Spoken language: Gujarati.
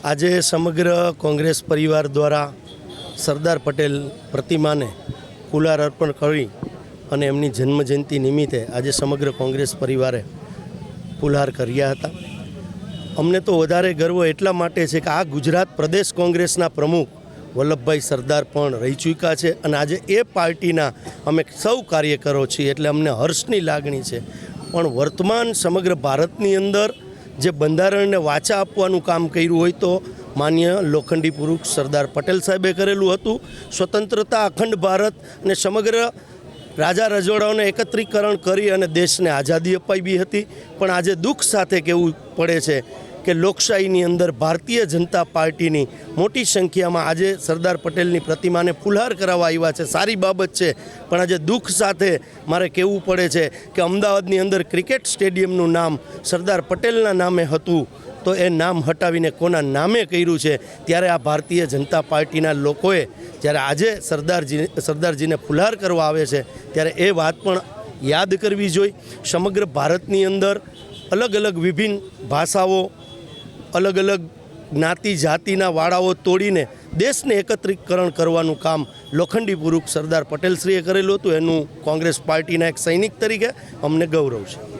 આજે સમગ્ર કોંગ્રેસ પરિવાર દ્વારા સરદાર પટેલ પ્રતિમાને ફુલાર અર્પણ કરી અને એમની જન્મજયંતિ નિમિત્તે આજે સમગ્ર કોંગ્રેસ પરિવારે ફુલાર કર્યા હતા। અમને તો વધારે ગર્વ એટલા માટે છે કે આ ગુજરાત પ્રદેશ કોંગ્રેસના પ્રમુખ વલ્લભભાઈ સરદાર પણ રહી ચૂક્યા છે અને આજે એ પાર્ટીના અમે સૌ કાર્યકરો છીએ, એટલે અમને હર્ષની લાગણી છે। પણ વર્તમાન સમગ્ર ભારતની અંદર જે બંધારણને વાચા આપવાનું કામ કર્યું હોય તો માન્ય લોખંડી પુરુષ સરદાર પટેલ સાહેબે કરેલું હતું। સ્વતંત્રતા, અખંડ ભારત અને સમગ્ર રાજા રજવાડાઓને એકત્રીકરણ કરી અને દેશને આઝાદી અપાવી હતી। પણ આજે દુઃખ સાથે કહેવું પડે છે કે લોકશાહીની અંદર ભારતીય જનતા પાર્ટીની મોટી સંખ્યામાં આજે સરદાર પટેલની પ્રતિમાને ફુલહાર કરાવવા આવ્યા છે, સારી બાબત છે। પણ આજે દુઃખ સાથે મારે કહેવું પડે છે કે અમદાવાદની અંદર ક્રિકેટ સ્ટેડિયમનું નામ સરદાર પટેલના નામે હતું, તો એ નામ હટાવીને કોના નામે કર્યું છે? ત્યારે આ ભારતીય જનતા પાર્ટીના લોકોએ જ્યારે આજે સરદારજીને ફુલહાર કરવા આવે છે ત્યારે એ વાત પણ યાદ કરવી જોઈએ। સમગ્ર ભારતની અંદર અલગ અલગ વિભિન્ન ભાષાઓ, અલગ અલગ જ્ઞાતિ જાતિના વાળાઓ તોડીને દેશને એકત્રીકરણ કરવાનું કામ લોખંડી પુરુષ સરદાર પટેલશ્રીએ કરેલું હતું। એનું કોંગ્રેસ પાર્ટીના એક સૈનિક તરીકે અમને ગૌરવ છે।